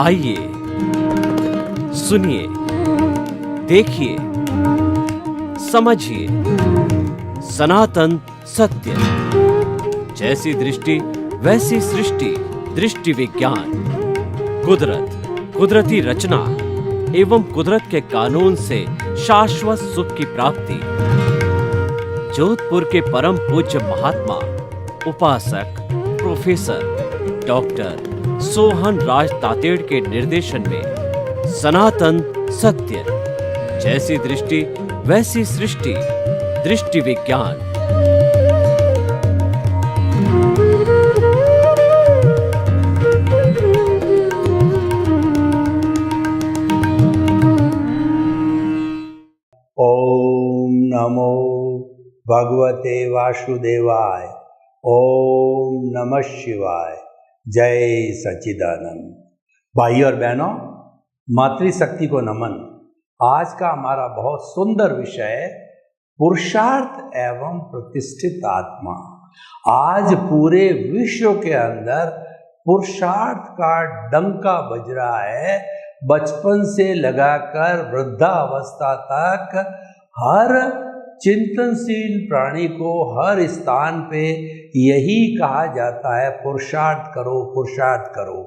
आइए, सुनिए, देखिए, समझिए सनातन सत्य। जैसी दृष्टि वैसी सृष्टि, दृष्टि विज्ञान। कुदरत, कुदरती रचना एवं कुदरत के कानून से शाश्वत सुख की प्राप्ति। जोधपुर के परम पूज्य महात्मा उपासक प्रोफेसर डॉक्टर सोहन राज तातेड़ के निर्देशन में सनातन सत्य। जैसी दृष्टि वैसी सृष्टि, दृष्टि विज्ञान। ओम नमो भगवते वासुदेवाय। ओम नमः शिवाय। जय सच्चिदानंद। भाई और बहनों, मातृशक्ति को नमन। आज का हमारा बहुत सुंदर विषय है पुरुषार्थ एवं प्रतिष्ठित आत्मा। आज पूरे विश्व के अंदर पुरुषार्थ का डंका बज रहा है। बचपन से लगाकर वृद्धावस्था तक हर चिंतनशील प्राणी को हर स्थान पे यही कहा जाता है, पुरुषार्थ करो, पुरुषार्थ करो।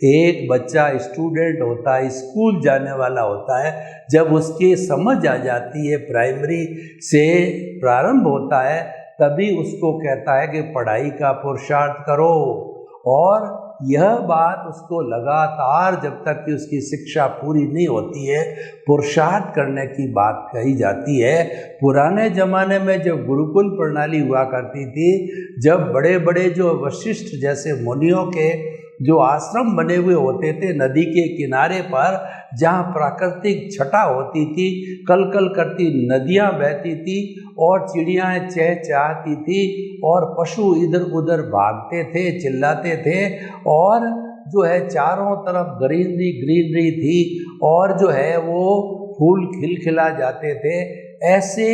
एक बच्चा स्टूडेंट होता है, स्कूल जाने वाला होता है, जब उसकी समझ आ जाती है, प्राइमरी से प्रारंभ होता है, तभी उसको कहता है कि पढ़ाई का पुरुषार्थ करो। और यह बात उसको लगातार जब तक कि उसकी शिक्षा पूरी नहीं होती है, पुरुषार्थ करने की बात कही जाती है। पुराने ज़माने में जब गुरुकुल प्रणाली हुआ करती थी, जब बड़े बड़े जो वशिष्ठ जैसे मुनियों के जो आश्रम बने हुए होते थे नदी के किनारे पर, जहाँ प्राकृतिक छटा होती थी, कल कल करती नदियाँ बहती थी और चिड़ियाँ चहचहाती थी और पशु इधर उधर भागते थे, चिल्लाते थे, और जो है चारों तरफ ग्रीनरी ग्रीनरी थी और जो है वो फूल खिलखिला जाते थे। ऐसे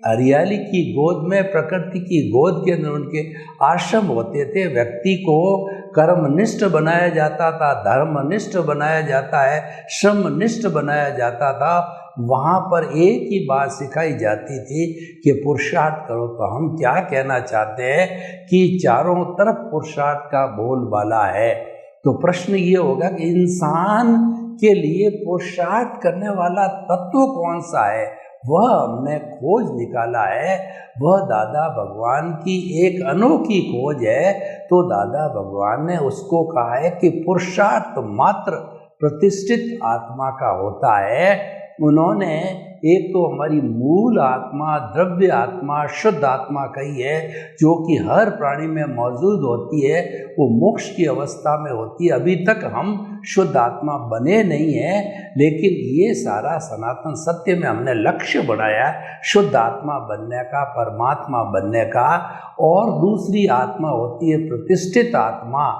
हरियाली की गोद में, प्रकृति की गोद के अंदर उनके आश्रम होते थे। व्यक्ति को कर्मनिष्ठ बनाया जाता था, धर्मनिष्ठ बनाया जाता है, श्रमनिष्ठ बनाया जाता था। वहाँ पर एक ही बात सिखाई जाती थी कि पुरुषार्थ करो। तो हम क्या कहना चाहते हैं कि चारों तरफ पुरुषार्थ का बोलबाला है। तो प्रश्न ये होगा कि इंसान के लिए पुरुषार्थ करने वाला तत्व कौन सा है? वह हमने खोज निकाला है। वह दादा भगवान की एक अनोखी खोज है। तो दादा भगवान ने उसको कहा है कि पुरुषार्थ मात्र प्रतिष्ठित आत्मा का होता है। उन्होंने एक तो हमारी मूल आत्मा, द्रव्य आत्मा, शुद्ध आत्मा कही है, जो कि हर प्राणी में मौजूद होती है। वो मोक्ष की अवस्था में होती है। अभी तक हम शुद्ध आत्मा बने नहीं हैं, लेकिन ये सारा सनातन सत्य में हमने लक्ष्य बनाया शुद्ध आत्मा बनने का, परमात्मा बनने का। और दूसरी आत्मा होती है प्रतिष्ठित आत्मा।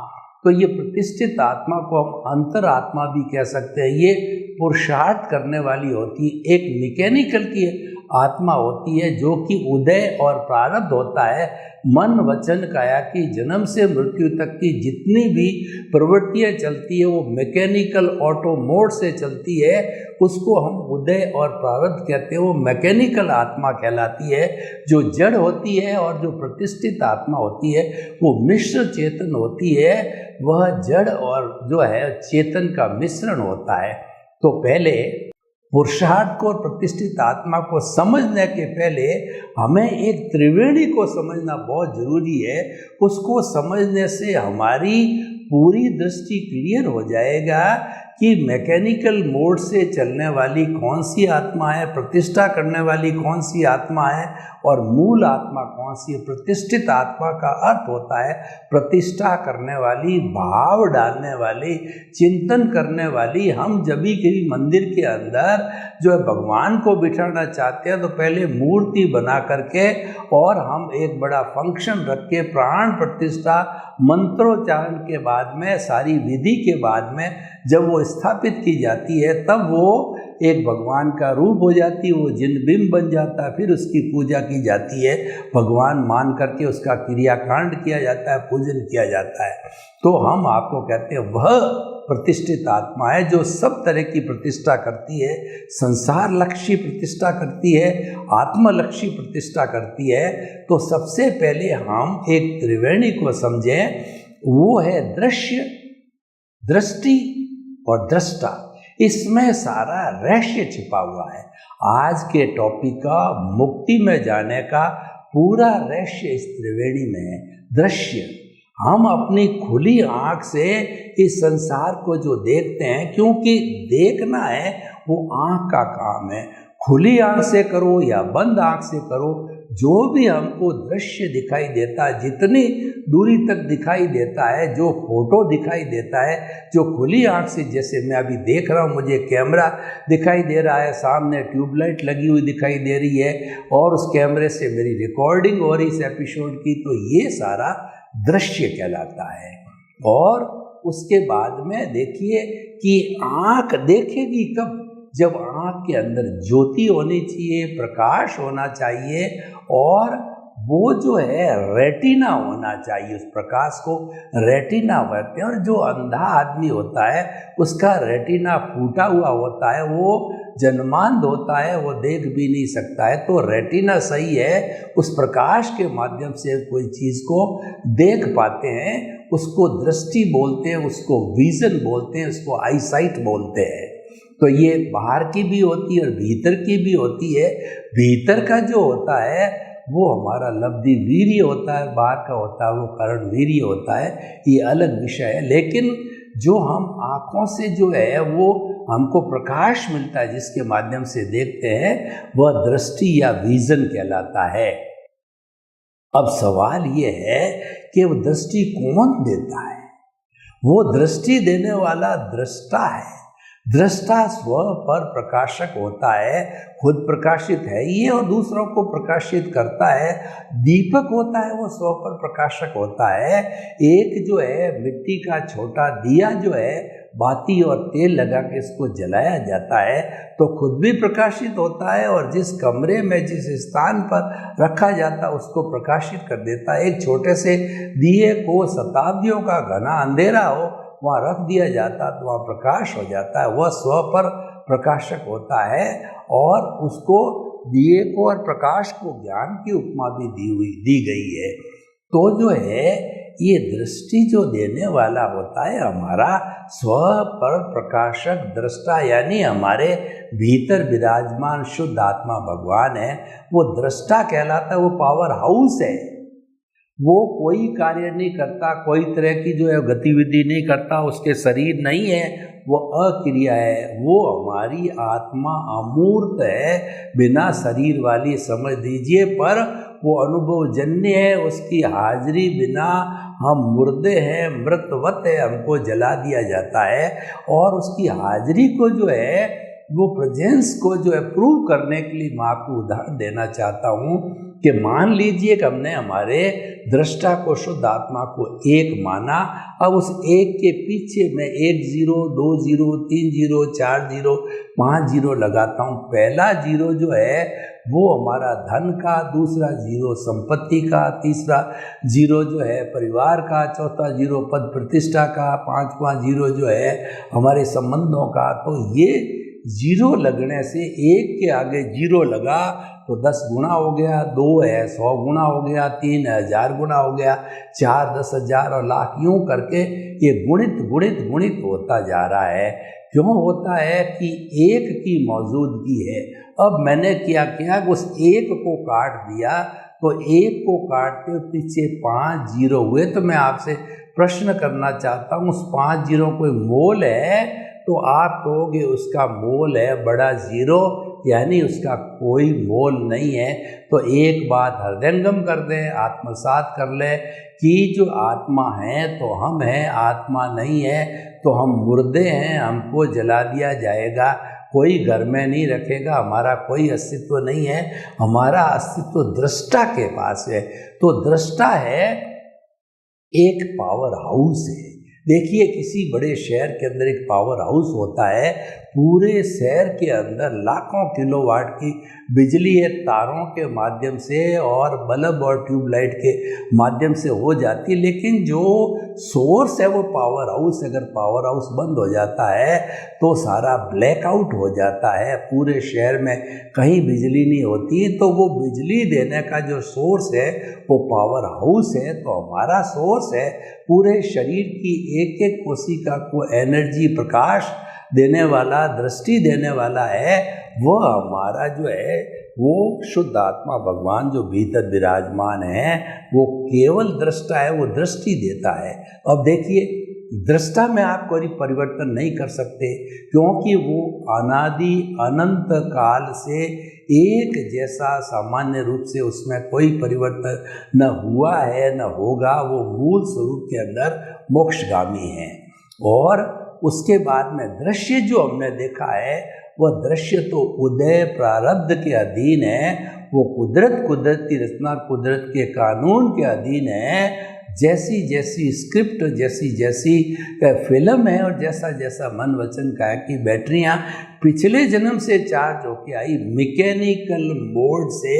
तो ये प्रतिष्ठित आत्मा को हम अंतरात्मा भी कह सकते हैं। ये पुरुषार्थ करने वाली होती है। एक मैकेनिकल की आत्मा होती है जो कि उदय और प्रारब्ध होता है। मन वचन काया की जन्म से मृत्यु तक की जितनी भी प्रवृत्तियाँ चलती है वो मैकेनिकल ऑटो मोड से चलती है। उसको हम उदय और प्रारब्ध कहते हैं। वो मैकेनिकल आत्मा कहलाती है जो जड़ होती है। और जो प्रतिष्ठित आत्मा होती है वो मिश्र चेतन होती है। वह जड़ और जो है चेतन का मिश्रण होता है। तो पहले पुरुषार्थ को और प्रतिष्ठित आत्मा को समझने के पहले हमें एक त्रिवेणी को समझना बहुत जरूरी है। उसको समझने से हमारी पूरी दृष्टि क्लियर हो जाएगा कि मैकेनिकल मोड से चलने वाली कौन सी आत्मा है, प्रतिष्ठा करने वाली कौन सी आत्मा है और मूल आत्मा कौन सी है। प्रतिष्ठित आत्मा का अर्थ होता है प्रतिष्ठा करने वाली, भाव डालने वाली, चिंतन करने वाली। हम जब भी किसी मंदिर के अंदर जो है भगवान को बिठाना चाहते हैं तो पहले मूर्ति बना करके और हम एक बड़ा फंक्शन रख के प्राण प्रतिष्ठा मंत्रोच्चारण के बाद में, सारी विधि के बाद में जब वो स्थापित की जाती है, तब वो एक भगवान का रूप हो जाती है, वो जिन बिंब बन जाता है, फिर उसकी पूजा की जाती है, भगवान मान करके उसका क्रियाकांड किया जाता है, पूजन किया जाता है। तो हम आपको कहते हैं वह प्रतिष्ठित आत्मा है जो सब तरह की प्रतिष्ठा करती है, संसार लक्ष्य प्रतिष्ठा करती है, आत्मलक्ष्य प्रतिष्ठा करती है। तो सबसे पहले हम एक त्रिवेणी को समझें, वो है दृश्य, दृष्टि और दृष्टा। इसमें सारा रहस्य छिपा हुआ है। आज के टॉपिक का मुक्ति में जाने का पूरा रहस्य इस त्रिवेणी में है। दृश्य, हम अपनी खुली आंख से इस संसार को जो देखते हैं, क्योंकि देखना है वो आंख का काम है, खुली आंख से करो या बंद आंख से करो, जो भी हमको दृश्य दिखाई देता है, जितनी दूरी तक दिखाई देता है, जो फोटो दिखाई देता है, जो खुली आंख से, जैसे मैं अभी देख रहा हूँ, मुझे कैमरा दिखाई दे रहा है, सामने ट्यूबलाइट लगी हुई दिखाई दे रही है और उस कैमरे से मेरी रिकॉर्डिंग हो रही इस एपिसोड की, तो ये सारा दृश्य कहलाता है। और उसके बाद में देखिए कि आँख देखेगी कब, जब आँख के अंदर ज्योति होनी चाहिए, प्रकाश होना चाहिए, और वो जो है रेटिना होना चाहिए। उस प्रकाश को रेटिना कहते हैं। और जो अंधा आदमी होता है उसका रेटिना फूटा हुआ होता है, वो जन्मांध होता है, वो देख भी नहीं सकता है। तो रेटिना सही है, उस प्रकाश के माध्यम से कोई चीज़ को देख पाते हैं, उसको दृष्टि बोलते हैं, उसको विजन बोलते हैं, उसको आईसाइट बोलते हैं। तो ये बाहर की भी होती है और भीतर की भी होती है। भीतर का जो होता है वो हमारा लब्धि वीर्य होता है, बाहर का होता है वो करण वीर्य होता है, ये अलग विषय है। लेकिन जो हम आँखों से जो है वो हमको प्रकाश मिलता है, जिसके माध्यम से देखते हैं, वह दृष्टि या विजन कहलाता है। अब सवाल ये है कि वो दृष्टि कौन देता है? वो दृष्टि देने वाला दृष्टा है। दृष्टा स्व पर प्रकाशक होता है, खुद प्रकाशित है ये और दूसरों को प्रकाशित करता है। दीपक होता है वो स्व पर प्रकाशक होता है। एक जो है मिट्टी का छोटा दिया जो है, बाती और तेल लगा के इसको जलाया जाता है तो खुद भी प्रकाशित होता है, और जिस कमरे में जिस स्थान पर रखा जाता है उसको प्रकाशित कर देता है। एक छोटे से दिए को शताब्दियों का घना अंधेरा हो, वहाँ रख दिया जाता तो वहाँ प्रकाश हो जाता है। वह स्व पर प्रकाशक होता है, और उसको दिए को और प्रकाश को ज्ञान की उपमा भी दी गई है। तो जो है ये दृष्टि जो देने वाला होता है हमारा स्व पर प्रकाशक दृष्टा, यानी हमारे भीतर विराजमान शुद्ध आत्मा भगवान है, वो दृष्टा कहलाता है। वो पावर हाउस है, वो कोई कार्य नहीं करता, कोई तरह की जो है गतिविधि नहीं करता, उसके शरीर नहीं है, वो अक्रिया है। वो हमारी आत्मा अमूर्त है, बिना शरीर वाली समझ दीजिए, पर वो अनुभवजन्य है। उसकी हाजिरी बिना हम मुर्दे हैं, मृतवत है, हमको जला दिया जाता है। और उसकी हाजिरी को जो है, वो प्रेजेंस को जो है प्रूव करने के लिए मैं आपको उदाहरण देना चाहता हूँ कि मान लीजिए कि हमने हमारे दृष्टा को, शुद्ध आत्मा को एक माना। अब उस एक के पीछे मैं 1 0 2 0 3 0 4 0 5 0 लगाता हूँ। पहला 0 जो है वो हमारा धन का, दूसरा 0 संपत्ति का, तीसरा 0 जो है परिवार का, चौथा 0 पद प्रतिष्ठा का, पांचवा 0 जो है हमारे संबंधों का। तो ये 0 लगने से, एक के आगे 0 लगा तो 10 गुना हो गया, 2 है 100 गुना हो गया, 3 है 1000 गुना हो गया, 4 10,000 और लाख, यूं करके ये गुणित गुणित गुणित होता जा रहा है। क्यों होता है कि एक की मौजूदगी है। अब मैंने क्या किया, उस एक को काट दिया, तो एक को काटते पीछे 5 0 हुए। तो मैं आपसे प्रश्न करना चाहता हूँ, उस 5 0 कोई मोल है? तो आप कहोगे उसका मोल है बड़ा 0, यानी उसका कोई मोल नहीं है। तो एक बात हृदयंगम कर दें, आत्मसात कर ले कि जो आत्मा है तो हम हैं, आत्मा नहीं है तो हम मुर्दे हैं, हमको जला दिया जाएगा, कोई घर में नहीं रखेगा, हमारा कोई अस्तित्व नहीं है, हमारा अस्तित्व दृष्टा के पास है। तो दृष्टा है एक पावर हाउस है। देखिए किसी बड़े शहर के अंदर एक पावर हाउस होता है पूरे शहर के अंदर लाखों किलोवाट की बिजली है, तारों के माध्यम से और बल्ब और ट्यूबलाइट के माध्यम से हो जाती है। लेकिन जो सोर्स है वो पावर हाउस, अगर पावर हाउस बंद हो जाता है तो सारा ब्लैकआउट हो जाता है, पूरे शहर में कहीं बिजली नहीं होती। तो वो बिजली देने का जो सोर्स है वो पावर हाउस है। तो हमारा सोर्स है पूरे शरीर की एक एक कोशिका को एनर्जी, प्रकाश देने वाला, दृष्टि देने वाला है। वो हमारा जो है वो शुद्ध आत्मा भगवान जो भीतर विराजमान है, वो केवल दृष्टा है, वो दृष्टि देता है। अब देखिए, दृष्टा में आप कोई परिवर्तन नहीं कर सकते, क्योंकि वो अनादि अनंत काल से एक जैसा, सामान्य रूप से उसमें कोई परिवर्तन न हुआ है न होगा। वो मूल स्वरूप के अंदर मोक्षगामी है। और उसके बाद में दृश्य जो हमने देखा है, वह दृश्य तो उदय प्रारब्ध के अधीन है। वो कुदरती रचना, कुदरत के कानून के अधीन है। जैसी जैसी स्क्रिप्ट, जैसी जैसी फिल्म है और जैसा जैसा मन वचन काया की बैटरियाँ पिछले जन्म से चार्ज होके आई, मैकेनिकल मोड से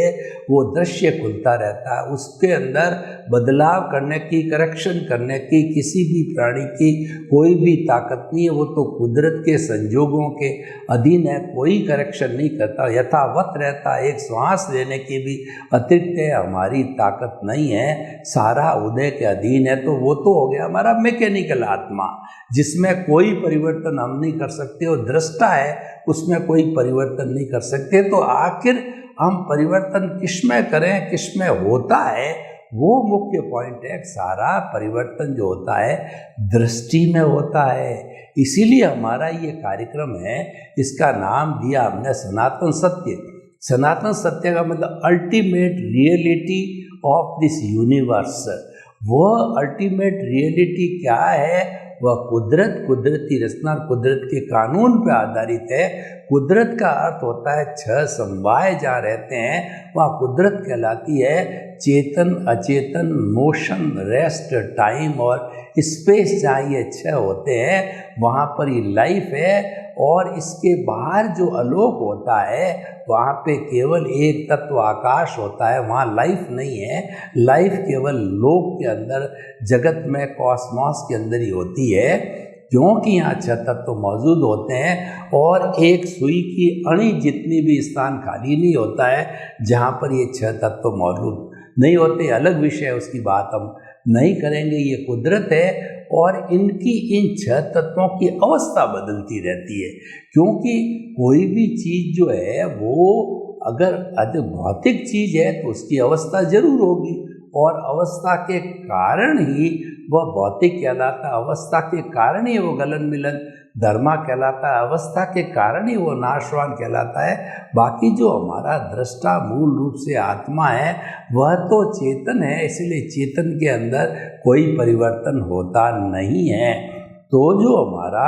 वो दृश्य खुलता रहता है। उसके अंदर बदलाव करने की, करेक्शन करने की किसी भी प्राणी की कोई भी ताकत नहीं है। वो तो कुदरत के संजोगों के अधीन है, कोई करेक्शन नहीं करता, यथावत रहता। एक श्वास लेने की भी अतिरिक्त है, हमारी ताकत नहीं है, सारा उदय के अधीन है। तो वो तो हो गया हमारा मैकेनिकल आत्मा, जिसमें कोई परिवर्तन हम नहीं कर सकते। और दृष्टा है, उसमें कोई परिवर्तन नहीं कर सकते। तो आखिर हम परिवर्तन किसमें करें, किसमें होता है, वो मुख्य पॉइंट है। सारा परिवर्तन जो होता है दृष्टि में होता है। इसीलिए हमारा ये कार्यक्रम है, इसका नाम दिया हमने सनातन सत्य। सनातन सत्य का मतलब ultimate reality of this universe. वह अल्टीमेट रियलिटी क्या है? वह कुदरत, कुदरती रचना, कुदरत के कानून पर आधारित है। कुदरत का अर्थ होता है छह समवाय जहाँ रहते हैं वहाँ कुदरत कहलाती है। चेतन, अचेतन, मोशन, रेस्ट, टाइम और स्पेस जहाँ ये छह होते हैं वहाँ पर ये लाइफ है। और इसके बाहर जो आलोक होता है वहाँ पे केवल एक तत्व आकाश होता है, वहाँ लाइफ नहीं है। लाइफ केवल लोक के अंदर, जगत में, कॉस्मॉस के अंदर ही होती है, क्योंकि यहाँ छह तत्व मौजूद होते हैं। और एक सुई की अणी जितनी भी स्थान खाली नहीं होता है जहाँ पर ये छह तत्व मौजूद नहीं होते। अलग विषय है, उसकी बात हम नहीं करेंगे। ये कुदरत है और इन छह तत्वों की अवस्था बदलती रहती है, क्योंकि कोई भी चीज़ जो है वो अगर अधिक भौतिक चीज़ है तो उसकी अवस्था जरूर होगी, और अवस्था के कारण ही वह भौतिक कहलाता है, अवस्था के कारण ही वो गलन मिलन धर्मा कहलाता है, अवस्था के कारण ही वो नाशवान कहलाता है। बाकी जो हमारा दृष्टा मूल रूप से आत्मा है वह तो चेतन है, इसलिए चेतन के अंदर कोई परिवर्तन होता नहीं है। तो जो हमारा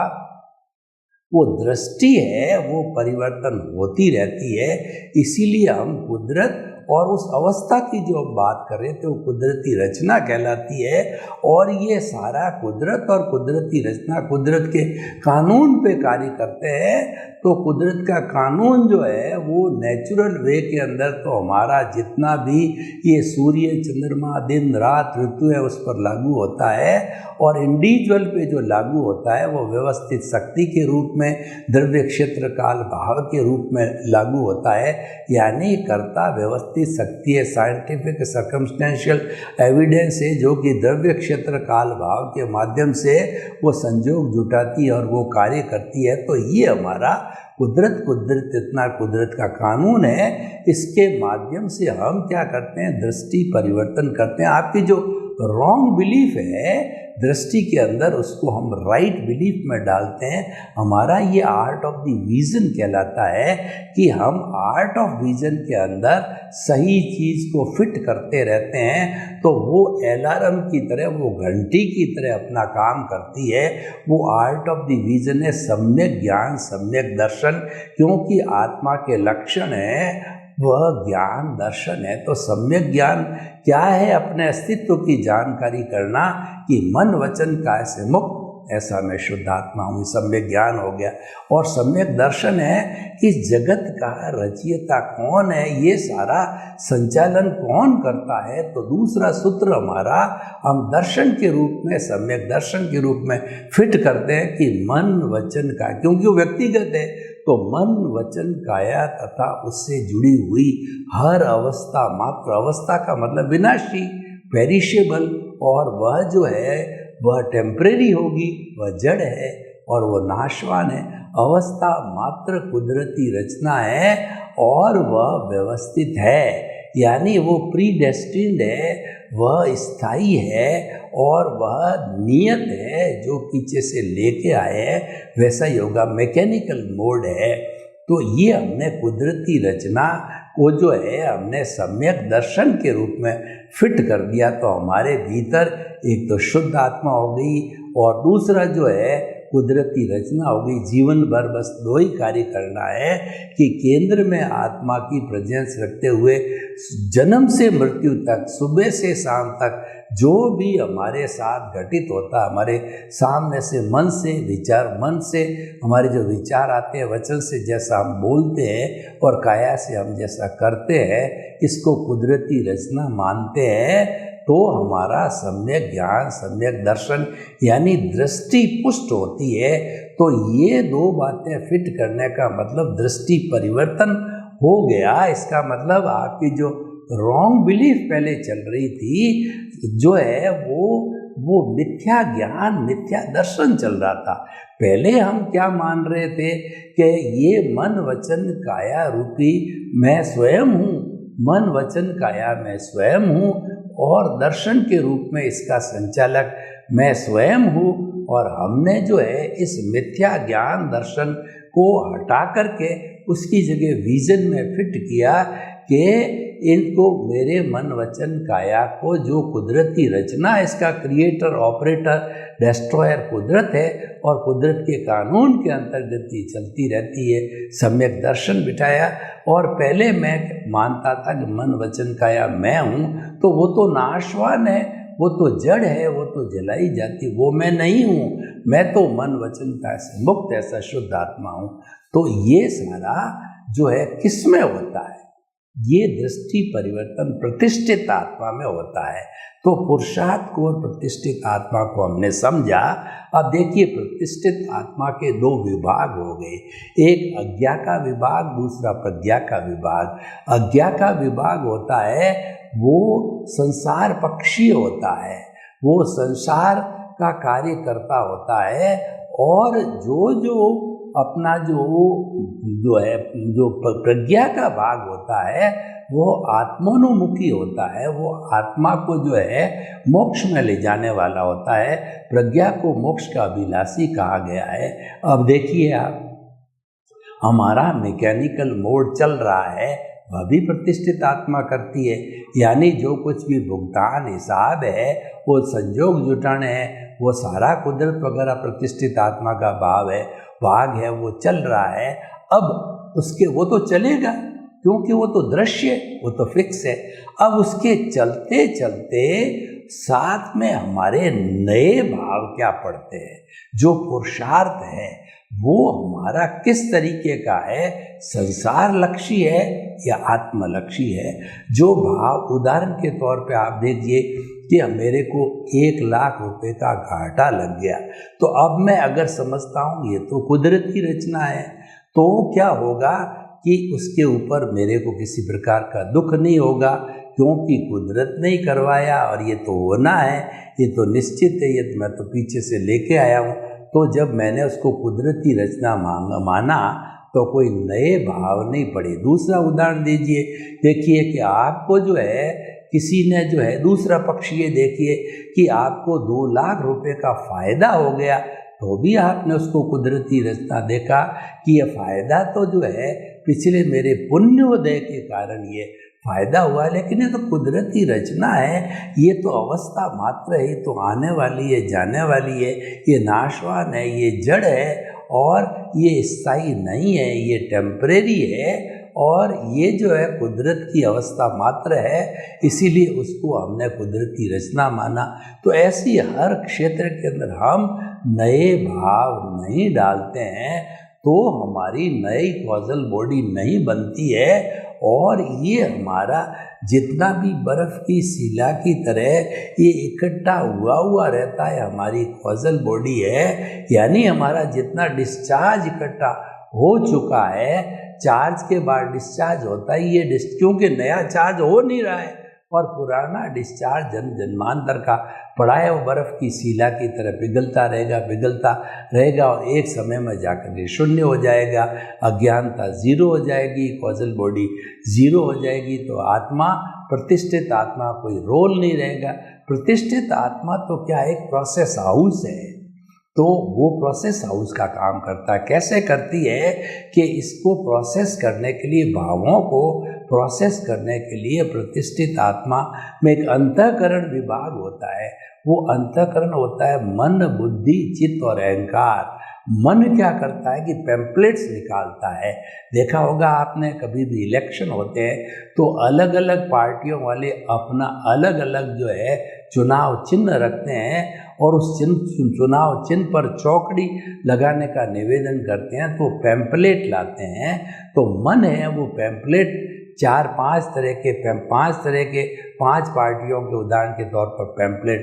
वो दृष्टि है वो परिवर्तन होती रहती है। इसीलिए हम कुदरत और उस अवस्था की जो हम बात कर रहे थे वो कुदरती रचना कहलाती है। और ये सारा कुदरत और कुदरती रचना कुदरत के कानून पे कार्य करते हैं। तो कुदरत का कानून जो है वो नेचुरल वे के अंदर तो हमारा जितना भी ये सूर्य, चंद्रमा, दिन रात, ऋतु है उस पर लागू होता है। और इंडिविजुअल पे जो लागू होता है वो व्यवस्थित शक्ति के रूप में, द्रव्य क्षेत्र काल भाव के रूप में लागू होता है। यानी कर्ता व्यवस्थित शक्ति है, साइंटिफिक सर्कमस्टेंशियल एविडेंस है, जो कि द्रव्य क्षेत्र काल भाव के माध्यम से वो संयोग जुटाती है और वो कार्य करती है। तो ये हमारा कुदरत इतना कुदरत का कानून है। इसके माध्यम से हम क्या करते हैं, दृष्टि परिवर्तन करते हैं। आपकी जो रॉन्ग बिलीफ है दृष्टि के अंदर, उसको हम राइट बिलीफ में डालते हैं। हमारा ये आर्ट ऑफ द विजन कहलाता है कि हम आर्ट ऑफ विजन के अंदर सही चीज़ को फिट करते रहते हैं। तो वो अलार्म की तरह, वो घंटी की तरह अपना काम करती है। वो आर्ट ऑफ द विजन है सम्यक ज्ञान, सम्यक दर्शन, क्योंकि आत्मा के लक्षण है वह ज्ञान दर्शन है। तो सम्यक ज्ञान क्या है? अपने अस्तित्व की जानकारी करना कि मन वचन काय से मुक्त ऐसा मैं शुद्ध आत्मा हूँ, सम्यक ज्ञान हो गया। और सम्यक दर्शन है कि जगत का रचयिता कौन है, ये सारा संचालन कौन करता है। तो दूसरा सूत्र हमारा हम दर्शन के रूप में, सम्यक दर्शन के रूप में फिट करते हैं कि मन वचन का, क्योंकि वो व्यक्तिगत है, तो मन वचन काया तथा उससे जुड़ी हुई हर अवस्था, मात्र अवस्था का मतलब विनाशी, पेरिशेबल, और वह जो है वह टेम्परेरी होगी, वह जड़ है और वह नाशवान है। अवस्था मात्र कुदरती रचना है और वह व्यवस्थित है, यानी वो प्री डेस्टिन्ड है, वह स्थायी है और वह नियत है, जो पीछे से लेके आए हैं वैसा योगा मैकेनिकल मोड है। तो ये हमने कुदरती रचना को जो है हमने सम्यक दर्शन के रूप में फिट कर दिया, तो हमारे भीतर एक तो शुद्ध आत्मा हो गई और दूसरा जो है कुदरती रचना हो गई। जीवन भर बस दो ही कार्य करना है कि केंद्र में आत्मा की प्रेजेंस रखते हुए जन्म से मृत्यु तक, सुबह से शाम तक जो भी हमारे साथ घटित होता है, हमारे सामने से, मन से विचार, मन से हमारे जो विचार आते हैं, वचन से जैसा हम बोलते हैं और काया से हम जैसा करते हैं, इसको कुदरती रचना मानते हैं, तो हमारा सम्यक ज्ञान, सम्यक दर्शन यानी दृष्टि पुष्ट होती है। तो ये दो बातें फिट करने का मतलब दृष्टि परिवर्तन हो गया। इसका मतलब आपकी जो रॉन्ग बिलीफ पहले चल रही थी, जो है वो मिथ्या ज्ञान, मिथ्या दर्शन चल रहा था। पहले हम क्या मान रहे थे कि ये मन वचन काया रूपी मैं स्वयं हूँ, मन वचन काया मैं स्वयं हूँ और दर्शन के रूप में इसका संचालक मैं स्वयं हूँ। और हमने जो है इस मिथ्या ज्ञान दर्शन को हटा करके उसकी जगह विजन में फिट किया कि इनको मेरे मन वचन काया को, जो कुदरती रचना, इसका क्रिएटर, ऑपरेटर, डिस्ट्रॉयर कुदरत है और कुदरत के कानून के अंतर्गत ही चलती रहती है, सम्यक दर्शन बिठाया। और पहले मैं मानता था कि मन वचन काया मैं हूँ, तो वो तो नाशवान है, वो तो जड़ है, वो तो जलाई जाती, वो मैं नहीं हूँ, मैं तो मन वचन काया से मुक्त ऐसा शुद्ध आत्मा हूँ। तो ये सारा जो है किस में होता है? ये दृष्टि परिवर्तन प्रतिष्ठित आत्मा में होता है। तो पुरुषार्थ को और प्रतिष्ठित आत्मा को हमने समझा। अब देखिए, प्रतिष्ठित आत्मा के दो विभाग हो गए, एक अज्ञा का विभाग, दूसरा प्रज्ञा का विभाग। अज्ञा का विभाग होता है वो संसार पक्षी होता है, वो संसार का कार्य करता होता है, और जो अपना जो है जो प्रज्ञा का भाग होता है वो आत्मानुमुखी होता है, वो आत्मा को जो है मोक्ष में ले जाने वाला होता है। प्रज्ञा को मोक्ष का अभिलाषी कहा गया है। अब देखिए आप, हमारा मैकेनिकल मोड चल रहा है, वह भी प्रतिष्ठित आत्मा करती है, यानी जो कुछ भी भुगतान हिसाब है, वो संजोग जुटाने हैं, वो सारा कुदरत वगैरह प्रतिष्ठित आत्मा का भाग है, वो चल रहा है। अब उसके वो तो चलेगा, क्योंकि वो तो दृश्य, वो तो फिक्स है। अब उसके चलते चलते साथ में हमारे नए भाव क्या पड़ते हैं, जो पुरुषार्थ है वो हमारा किस तरीके का है, संसार लक्ष्य है या आत्मलक्ष्य है। जो भाव, उदाहरण के तौर पे आप देखिए कि मेरे को 1 लाख रुपए का घाटा लग गया, तो अब मैं अगर समझता हूँ ये तो कुदरती रचना है, तो क्या होगा कि उसके ऊपर मेरे को किसी प्रकार का दुख नहीं होगा, क्योंकि कुदरत ने ही करवाया और ये तो होना है, ये तो निश्चित है, ये तो मैं तो पीछे से लेके आया हूँ। तो जब मैंने उसको कुदरती रचना माना तो कोई नए भाव नहीं पड़े। दूसरा उदाहरण दीजिए, देखिए कि आपको जो है किसी ने जो है, दूसरा पक्ष ये देखिए कि आपको 2 लाख रुपए का फायदा हो गया, तो भी आपने उसको कुदरती रचना देखा कि ये फायदा तो जो है पिछले मेरे पुण्योदय के कारण ये फायदा हुआ, लेकिन ये तो कुदरती रचना है, ये तो अवस्था मात्र है, ये तो आने वाली है, जाने वाली है, ये नाशवान है, ये जड़ है और ये स्थायी नहीं है, ये टेम्परेरी है और ये जो है कुदरत की अवस्था मात्र है, इसीलिए उसको हमने कुदरती रचना माना। तो ऐसी हर क्षेत्र के अंदर हम नए भाव नहीं डालते हैं तो हमारी नई कॉजल बॉडी नहीं बनती है, और ये हमारा जितना भी बर्फ़ की शिला की तरह ये इकट्ठा हुआ रहता है, हमारी कॉजल बॉडी है, यानी हमारा जितना डिस्चार्ज इकट्ठा हो चुका है, चार्ज के बाद डिस्चार्ज होता ही है, क्योंकि नया चार्ज हो नहीं रहा है और पुराना डिस्चार्ज जन्मांतर का पड़ा है, वो बर्फ़ की शिला की तरह पिघलता रहेगा और एक समय में जाकर ये शून्य हो जाएगा, अज्ञानता जीरो हो जाएगी, कॉजल बॉडी जीरो हो जाएगी, तो आत्मा, प्रतिष्ठित आत्मा कोई रोल नहीं रहेगा। प्रतिष्ठित आत्मा तो क्या, एक प्रोसेस हाउस है, तो वो प्रोसेस हाउस का काम करता है। कैसे करती है कि इसको प्रोसेस करने के लिए, भावों को प्रोसेस करने के लिए प्रतिष्ठित आत्मा में एक अंतःकरण विभाग होता है। वो अंतःकरण होता है मन, बुद्धि, चित्त और अहंकार। मन क्या करता है कि पैम्पलेट्स निकालता है। देखा होगा आपने, कभी भी इलेक्शन होते हैं तो अलग अलग पार्टियों वाले अपना अलग अलग जो है चुनाव चिन्ह रखते हैं और उस चुनाव चिन्ह पर चौकड़ी लगाने का निवेदन करते हैं, तो पैम्पलेट लाते हैं। तो मन है वो पैम्पलेट पांच तरह के 5 पार्टियों के उदाहरण के तौर पर पैम्पलेट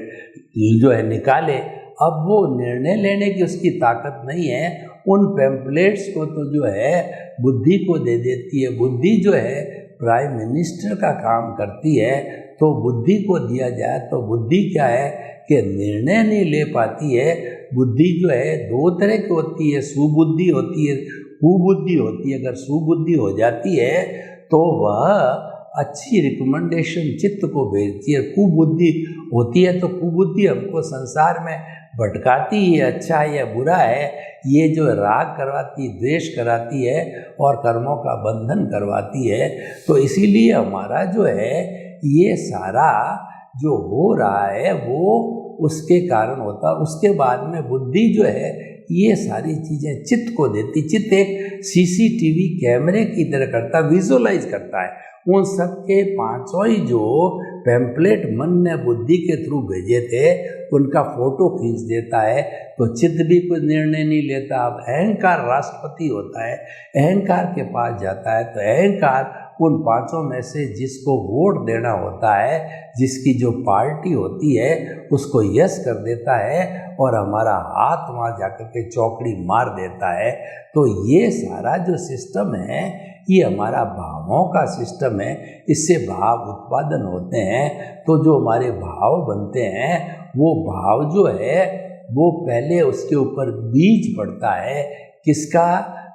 जो है निकाले। अब वो निर्णय लेने की उसकी ताकत नहीं है, उन पैम्पलेट्स को तो जो है बुद्धि को दे देती है। बुद्धि जो है प्राइम मिनिस्टर का काम करती है, तो बुद्धि को दिया जाए तो बुद्धि क्या है कि निर्णय नहीं ले पाती है। बुद्धि जो है 2 तरह की होती है, सुबुद्धि होती है, कुबुद्धि होती है। अगर सुबुद्धि हो जाती है तो वह अच्छी रिकमेंडेशन चित्त को भेजती है। कुबुद्धि होती है तो कुबुद्धि हमको संसार में भटकाती है, अच्छा है या बुरा है, ये जो राग करवाती, द्वेष कराती है और कर्मों का बंधन करवाती है। तो इसीलिए हमारा जो है ये सारा जो हो रहा है वो उसके कारण होता है। उसके बाद में बुद्धि जो है ये सारी चीज़ें चित्त को देती। चित्त एक सीसीटीवी कैमरे की तरह करता, विजुअलाइज करता है। उन सब के 5 ही जो पैम्पलेट मन ने बुद्धि के थ्रू भेजे थे उनका फोटो खींच देता है, तो चित्त भी कोई निर्णय नहीं लेता। अब अहंकार राष्ट्रपति होता है, अहंकार के पास जाता है, तो अहंकार उन 5 में से जिसको वोट देना होता है, जिसकी जो पार्टी होती है उसको यस कर देता है और हमारा हाथ वहाँ जाकर के चौकड़ी मार देता है। तो ये सारा जो सिस्टम है ये हमारा भावों का सिस्टम है। इससे भाव उत्पादन होते हैं। तो जो हमारे भाव बनते हैं वो भाव जो है वो पहले उसके ऊपर बीज पड़ता है। किसका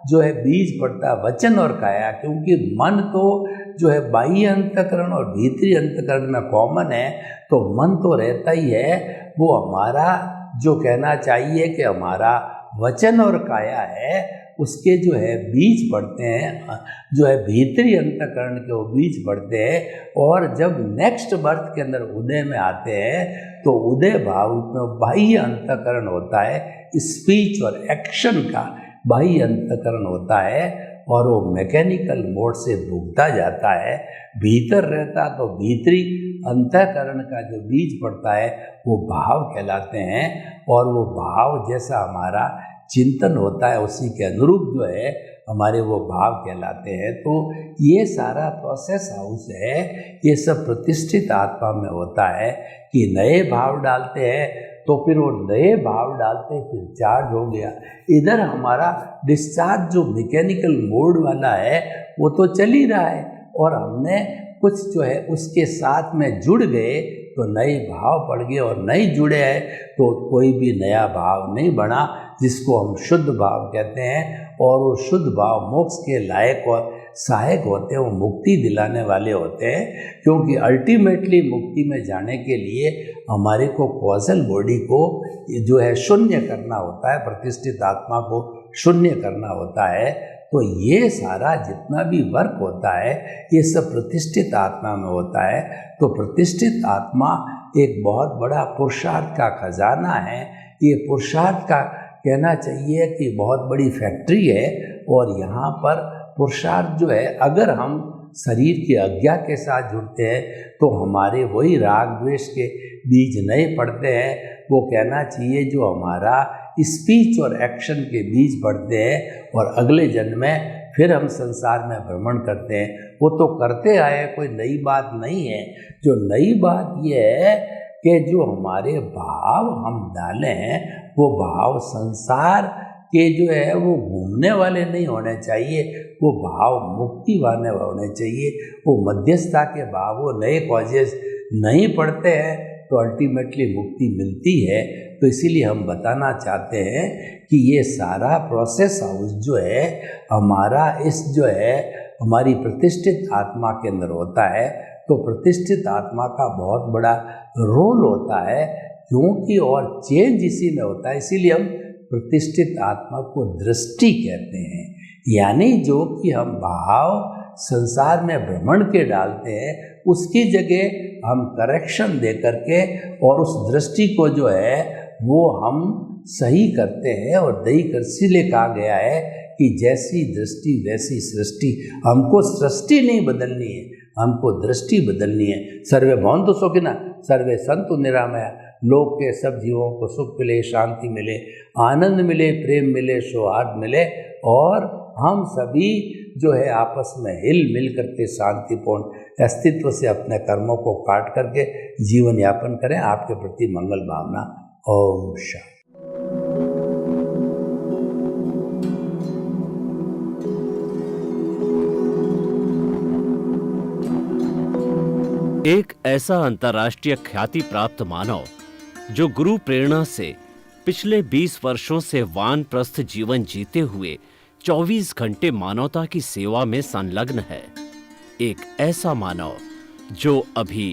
जो है बीज पड़ता है? वचन और काया। क्योंकि मन तो जो है बाह्य अंतःकरण और भीतरी अंतःकरण में कॉमन है, तो मन तो रहता ही है। वो हमारा जो कहना चाहिए कि हमारा वचन और काया है, उसके जो है बीज पड़ते हैं, जो है भीतरी अंतःकरण के वो बीज पड़ते हैं। और जब नेक्स्ट बर्थ के अंदर उदय में आते हैं तो उदय भाव में बाह्य अंतःकरण होता है, स्पीच और एक्शन का बाह्य अंतःकरण होता है और वो मैकेनिकल मोड से भुगता जाता है। भीतर रहता तो भीतरी अंतःकरण का जो बीज पड़ता है वो भाव कहलाते हैं। और वो भाव जैसा हमारा चिंतन होता है उसी के अनुरूप जो है हमारे वो भाव कहलाते हैं। तो ये सारा प्रोसेस हाउस है, ये सब प्रतिष्ठित आत्मा में होता है कि नए भाव डालते हैं तो फिर वो नए भाव डालते फिर चार्ज हो गया। इधर हमारा डिस्चार्ज जो मैकेनिकल मोड वाला है वो तो चल ही रहा है और हमने कुछ जो है उसके साथ में जुड़ गए तो नए भाव पड़ गए, और नहीं जुड़े हैं तो कोई भी नया भाव नहीं बना, जिसको हम शुद्ध भाव कहते हैं। और वो शुद्ध भाव मोक्ष के लायक और सहायक होते हैं, वो मुक्ति दिलाने वाले होते हैं। क्योंकि अल्टीमेटली मुक्ति में जाने के लिए हमारे को कॉजल बॉडी को जो है शून्य करना होता है, प्रतिष्ठित आत्मा को शून्य करना होता है। तो ये सारा जितना भी वर्क होता है ये सब प्रतिष्ठित आत्मा में होता है। तो प्रतिष्ठित आत्मा एक बहुत बड़ा पुरुषार्थ का खजाना है। ये पुरुषार्थ का कहना चाहिए कि बहुत बड़ी फैक्ट्री है। और यहाँ पर पुरुषार्थ जो है, अगर हम शरीर की आज्ञा के साथ जुड़ते हैं तो हमारे वही राग द्वेष के बीज नहीं पड़ते हैं। वो कहना चाहिए जो हमारा स्पीच और एक्शन के बीज पड़ते हैं और अगले जन्म में फिर हम संसार में भ्रमण करते हैं। वो तो करते आए, कोई नई बात नहीं है। जो नई बात ये है कि जो हमारे भाव हम डालें हैं वो भाव संसार के जो है वो घूमने वाले नहीं होने चाहिए, वो भाव मुक्ति वाले होने चाहिए। वो मध्यस्थता के भाव, वो नए कॉजेस नहीं पड़ते हैं तो अल्टीमेटली मुक्ति मिलती है। तो इसीलिए हम बताना चाहते हैं कि ये सारा प्रोसेस हाउस जो है हमारा इस जो है हमारी प्रतिष्ठित आत्मा के अंदर होता है। तो प्रतिष्ठित आत्मा का बहुत बड़ा रोल होता है क्योंकि और चेंज इसी में होता है। इसीलिए हम प्रतिष्ठित आत्मा को दृष्टि कहते हैं, यानी जो कि हम भाव संसार में भ्रमण के डालते हैं उसकी जगह हम करेक्शन दे करके और उस दृष्टि को जो है वो हम सही करते हैं। और दही कर इसीलिए कहा गया है कि जैसी दृष्टि वैसी सृष्टि। हमको सृष्टि नहीं बदलनी है, हमको दृष्टि बदलनी है। सर्वे भवन्तु सुखिनः सर्वे सन्तु निरामया। लोक के सब जीवों को सुख मिले, शांति मिले, आनंद मिले, प्रेम मिले, सौहार्द मिले और हम सभी जो है आपस में हिल मिल करके शांतिपूर्ण अस्तित्व से अपने कर्मों को काट करके जीवन यापन करें। आपके प्रति मंगल भावना। ओम शांति। एक ऐसा अंतर्राष्ट्रीय ख्याति प्राप्त मानव जो गुरु प्रेरणा से पिछले 20 वर्षों से वानप्रस्थ जीवन जीते हुए 24 घंटे मानवता की सेवा में संलग्न है। एक ऐसा मानव जो अभी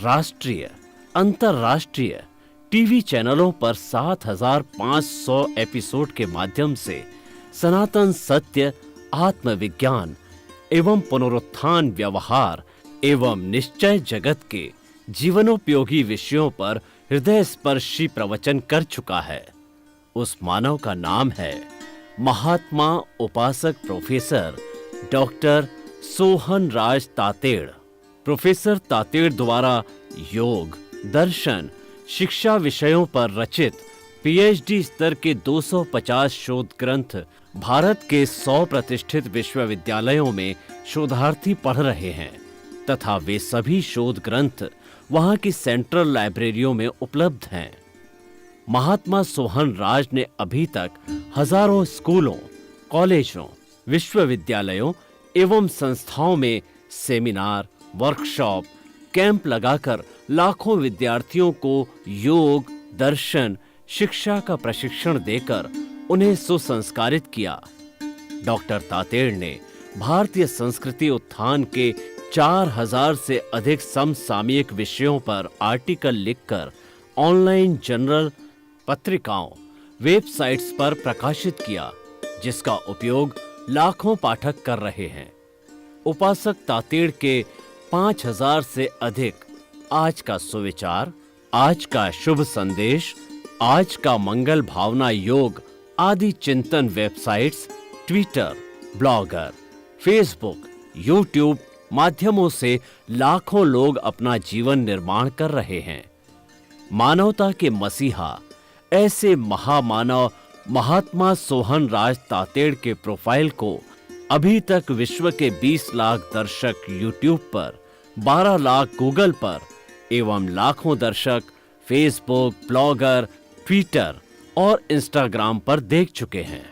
राष्ट्रीय, अंतर्राष्ट्रीय टीवी चैनलों पर 7,500 एपिसोड के माध्यम से सनातन सत्य, आत्मविज्ञान एवं पुनरुत्थान व्यवहार एवं निश्चय जगत के जीवनोपयोगी विषयों पर हृदय स्पर्शी प्रवचन कर चुका है। उस मानव का नाम है महात्मा उपासक प्रोफेसर डॉक्टर सोहन राज तातेड़। प्रोफेसर तातेड़ द्वारा योग, दर्शन, शिक्षा विषयों पर रचित पीएचडी स्तर के 250 शोध ग्रंथ भारत के 100 प्रतिष्ठित विश्वविद्यालयों में शोधार्थी पढ़ रहे हैं तथा वे सभी शोध ग्रंथ वहां की सेंट्रल लाइब्रेरियों में उपलब्ध हैं। महात्मा सोहन राज ने अभी तक हजारों स्कूलों, कॉलेजों, विश्वविद्यालयों एवं संस्थाओं में सेमिनार, वर्कशॉप, कैंप लगाकर लाखों विद्यार्थियों को योग, दर्शन, शिक्षा का प्रशिक्षण देकर उन्हें सुसंस्कारित किया। डॉक्टर तातेड़ ने भारतीय संस्कृति उत्थान के 4000 से अधिक समसामयिक विषयों पर आर्टिकल लिखकर ऑनलाइन जर्नल, पत्रिकाओं, वेबसाइट्स पर प्रकाशित किया, जिसका उपयोग लाखों पाठक कर रहे हैं। उपासक तातेड़ के 5000 से अधिक आज का सुविचार, आज का शुभ संदेश, आज का मंगल भावना योग आदि चिंतन websites, Twitter, blogger, Facebook, YouTube माध्यमों से लाखों लोग अपना जीवन निर्माण कर रहे हैं। मानवता के मसीहा ऐसे महामानव महात्मा सोहन राज तातेड़ के प्रोफाइल को अभी तक विश्व के 20 लाख दर्शक यूट्यूब पर, 12 लाख गूगल पर एवं लाखों दर्शक फेसबुक, ब्लॉगर, ट्विटर और इंस्टाग्राम पर देख चुके हैं।